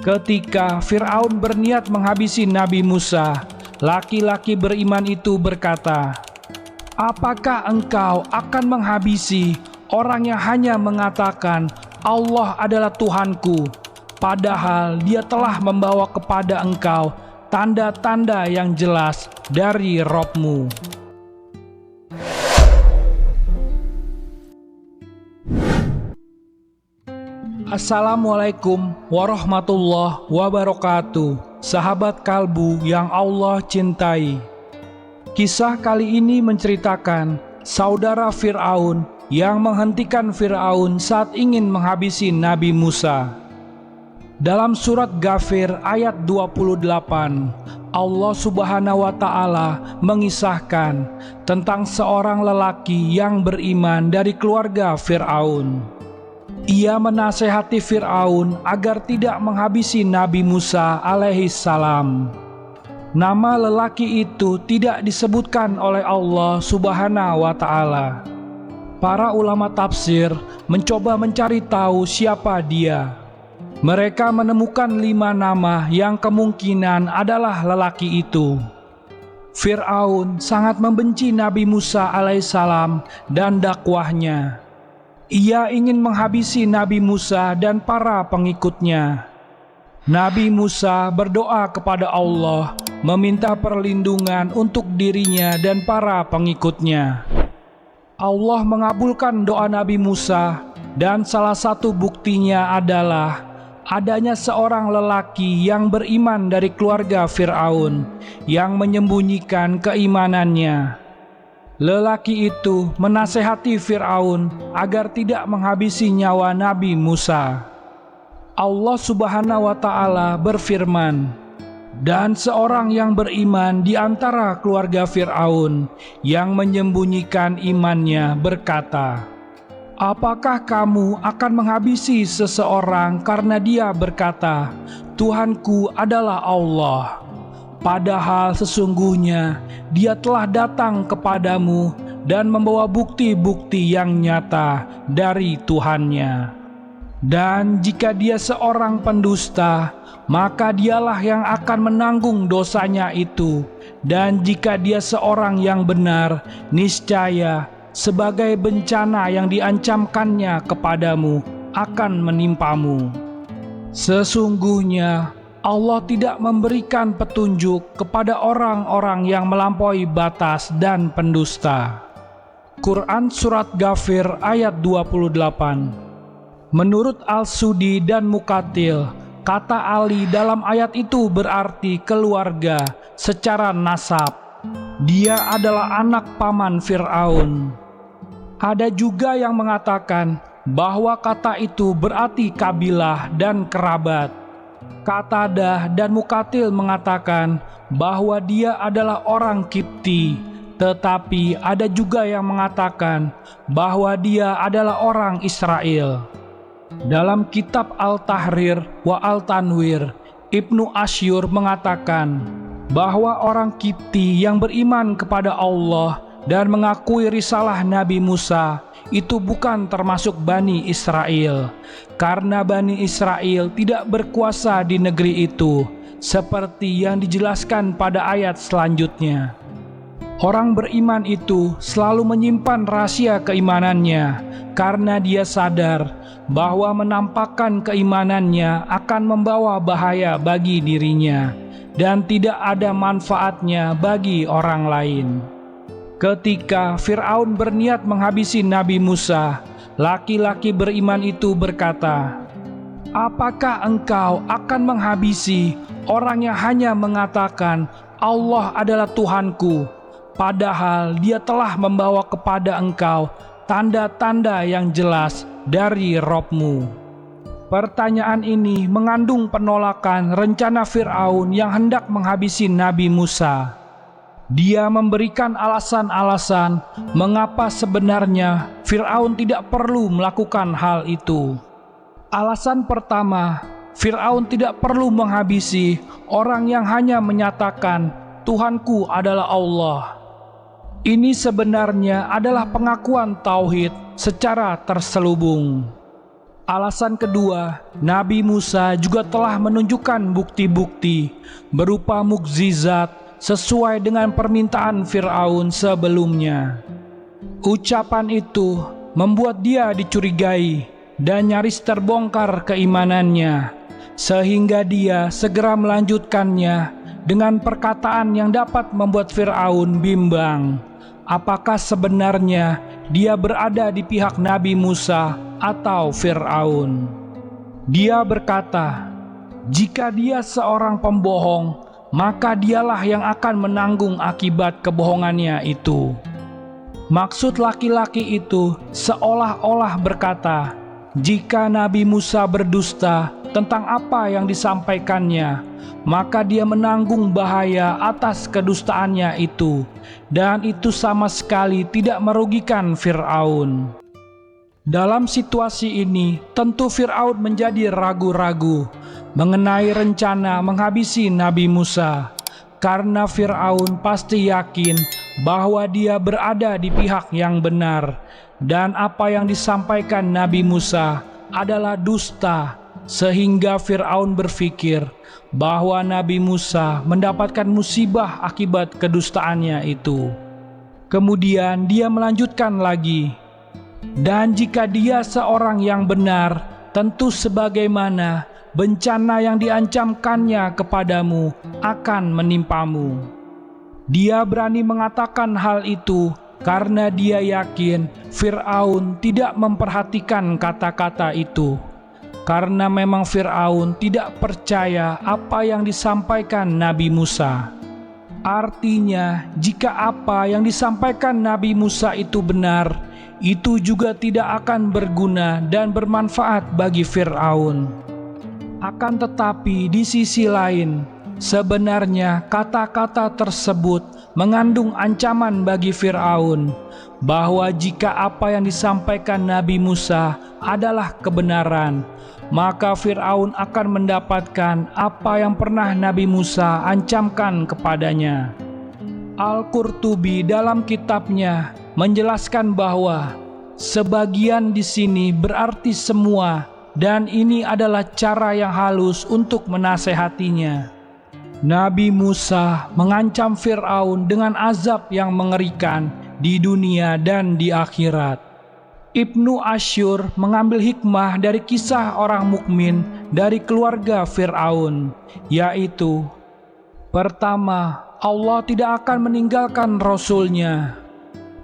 Ketika Fir'aun berniat menghabisi Nabi Musa, laki-laki beriman itu berkata, "Apakah engkau akan menghabisi orang yang hanya mengatakan Allah adalah Tuhanku, padahal dia telah membawa kepada engkau tanda-tanda yang jelas dari Rabb-Mu?" Assalamualaikum warahmatullahi wabarakatuh, sahabat kalbu yang Allah cintai. Kisah kali ini menceritakan saudara Fir'aun yang menghentikan Fir'aun saat ingin menghabisi Nabi Musa. Dalam surat Ghafir ayat 28, Allah Subhanahu wa Ta'ala mengisahkan tentang seorang lelaki yang beriman dari keluarga Fir'aun. Ia menasehati Fir'aun agar tidak menghabisi Nabi Musa alaihissalam. Nama lelaki itu tidak disebutkan oleh Allah Subhanahu wa Ta'ala. Para ulama tafsir mencoba mencari tahu siapa dia. Mereka menemukan 5 nama yang kemungkinan adalah lelaki itu. Fir'aun sangat membenci Nabi Musa alaihissalam dan dakwahnya. Ia ingin menghabisi Nabi Musa dan para pengikutnya. Nabi Musa berdoa kepada Allah, meminta perlindungan untuk dirinya dan para pengikutnya. Allah mengabulkan doa Nabi Musa, dan salah satu buktinya adalah adanya seorang lelaki yang beriman dari keluarga Fir'aun yang menyembunyikan keimanannya. Lelaki itu menasehati Fir'aun agar tidak menghabisi nyawa Nabi Musa. Allah Subhanahu wa Ta'ala berfirman, "Dan seorang yang beriman di antara keluarga Fir'aun yang menyembunyikan imannya berkata, 'Apakah kamu akan menghabisi seseorang karena dia berkata, Tuhanku adalah Allah, padahal sesungguhnya dia telah datang kepadamu dan membawa bukti-bukti yang nyata dari Tuhannya. Dan jika dia seorang pendusta, maka dialah yang akan menanggung dosanya itu. Dan jika dia seorang yang benar, niscaya sebagai bencana yang diancamkannya kepadamu akan menimpamu. Sesungguhnya Allah tidak memberikan petunjuk kepada orang-orang yang melampaui batas dan pendusta." Quran Surat Ghafir ayat 28. Menurut Al-Sudi dan Muqatil, kata Ali dalam ayat itu berarti keluarga secara nasab. Dia adalah anak paman Fir'aun. Ada juga yang mengatakan bahwa kata itu berarti kabilah dan kerabat. Qatadah dan Muqatil mengatakan bahwa dia adalah orang Kipti, tetapi ada juga yang mengatakan bahwa dia adalah orang Israel. Dalam kitab Al-Tahrir wa Al-Tanwir, Ibnu Asyur mengatakan bahwa orang Kipti yang beriman kepada Allah dan mengakui risalah Nabi Musa itu bukan termasuk Bani Israel, karena Bani Israel tidak berkuasa di negeri itu, seperti yang dijelaskan pada ayat selanjutnya. Orang beriman itu selalu menyimpan rahasia keimanannya, karena dia sadar bahwa menampakkan keimanannya akan membawa bahaya bagi dirinya, dan tidak ada manfaatnya bagi orang lain. Ketika Fir'aun berniat menghabisi Nabi Musa, laki-laki beriman itu berkata, "Apakah engkau akan menghabisi orang yang hanya mengatakan Allah adalah Tuhanku, padahal dia telah membawa kepada engkau tanda-tanda yang jelas dari Rabb-Mu?" Pertanyaan ini mengandung penolakan rencana Fir'aun yang hendak menghabisi Nabi Musa. Dia memberikan alasan-alasan mengapa sebenarnya Fir'aun tidak perlu melakukan hal itu. Alasan pertama, Fir'aun tidak perlu menghabisi orang yang hanya menyatakan Tuhanku adalah Allah. Ini sebenarnya adalah pengakuan tauhid secara terselubung. Alasan kedua, Nabi Musa juga telah menunjukkan bukti-bukti berupa mukjizat sesuai dengan permintaan Fir'aun sebelumnya. Ucapan itu membuat dia dicurigai dan nyaris terbongkar keimanannya, sehingga dia segera melanjutkannya dengan perkataan yang dapat membuat Fir'aun bimbang. Apakah sebenarnya dia berada di pihak Nabi Musa atau Fir'aun? Dia berkata, jika dia seorang pembohong, maka dialah yang akan menanggung akibat kebohongannya itu. Maksud laki-laki itu seolah-olah berkata, jika Nabi Musa berdusta tentang apa yang disampaikannya, maka dia menanggung bahaya atas kedustaannya itu, dan itu sama sekali tidak merugikan Fir'aun. Dalam situasi ini, tentu Fir'aun menjadi ragu-ragu mengenai rencana menghabisi Nabi Musa, karena Fir'aun pasti yakin bahwa dia berada di pihak yang benar, dan apa yang disampaikan Nabi Musa adalah dusta, sehingga Fir'aun berpikir bahwa Nabi Musa mendapatkan musibah akibat kedustaannya itu. Kemudian dia melanjutkan lagi, dan jika dia seorang yang benar, tentu sebagaimana bencana yang diancamkannya kepadamu akan menimpamu. Dia berani mengatakan hal itu karena dia yakin Fir'aun tidak memperhatikan kata-kata itu, karena memang Fir'aun tidak percaya apa yang disampaikan Nabi Musa. Artinya, jika apa yang disampaikan Nabi Musa itu benar, itu juga tidak akan berguna dan bermanfaat bagi Fir'aun. Akan tetapi di sisi lain, sebenarnya kata-kata tersebut mengandung ancaman bagi Fir'aun, bahwa jika apa yang disampaikan Nabi Musa adalah kebenaran, maka Fir'aun akan mendapatkan apa yang pernah Nabi Musa ancamkan kepadanya. Al-Qurtubi dalam kitabnya menjelaskan bahwa sebagian di sini berarti semua, dan ini adalah cara yang halus untuk menasehatinya. Nabi Musa mengancam Fir'aun dengan azab yang mengerikan di dunia dan di akhirat. Ibnu Asyur mengambil hikmah dari kisah orang mukmin dari keluarga Fir'aun, yaitu: pertama, Allah tidak akan meninggalkan Rasul-Nya.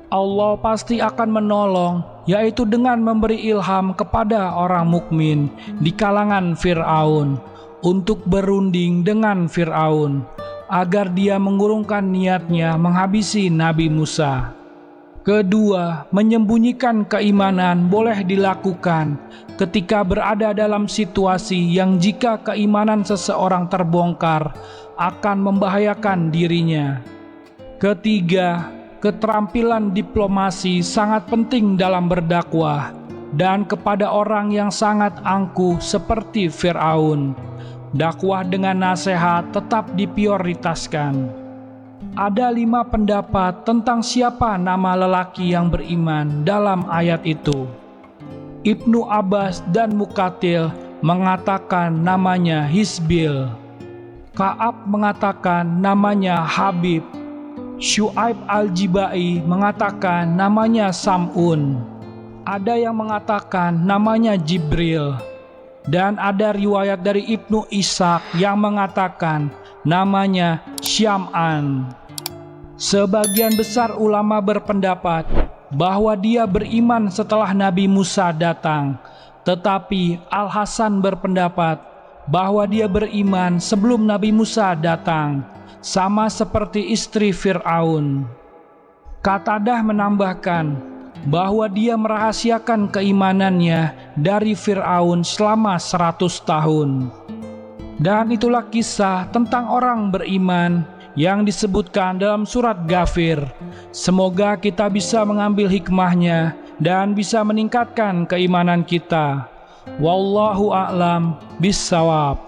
Allah pasti akan menolong, yaitu dengan memberi ilham kepada orang mukmin di kalangan Fir'aun untuk berunding dengan Fir'aun agar dia mengurungkan niatnya menghabisi Nabi Musa. Kedua, menyembunyikan keimanan boleh dilakukan ketika berada dalam situasi yang jika keimanan seseorang terbongkar akan membahayakan dirinya. Ketiga, keterampilan diplomasi sangat penting dalam berdakwah, dan kepada orang yang sangat angkuh seperti Fir'aun, dakwah dengan nasihat tetap diprioritaskan. Ada 5 pendapat tentang siapa nama lelaki yang beriman dalam ayat itu. Ibnu Abbas dan Muqatil mengatakan namanya Hisbil. Ka'ab mengatakan namanya Habib. Syu'aib al-Jibai mengatakan namanya Sam'un. Ada yang mengatakan namanya Jibril. Dan ada riwayat dari Ibnu Ishaq yang mengatakan namanya Syam'an. Sebagian besar ulama berpendapat bahwa dia beriman setelah Nabi Musa datang, tetapi Al-Hasan berpendapat bahwa dia beriman sebelum Nabi Musa datang, sama seperti istri Fir'aun. Qatadah menambahkan bahwa dia merahasiakan keimanannya dari Fir'aun selama 100 tahun. Dan itulah kisah tentang orang beriman yang disebutkan dalam surat Ghafir. Semoga kita bisa mengambil hikmahnya dan bisa meningkatkan keimanan kita. Wallahu a'lam bissawab.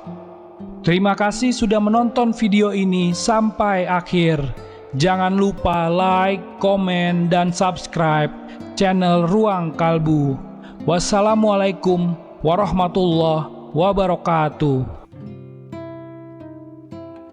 Terima kasih sudah menonton video ini sampai akhir. Jangan lupa like, komen, dan subscribe channel Ruang Kalbu. Wassalamualaikum warahmatullahi wabarakatuh.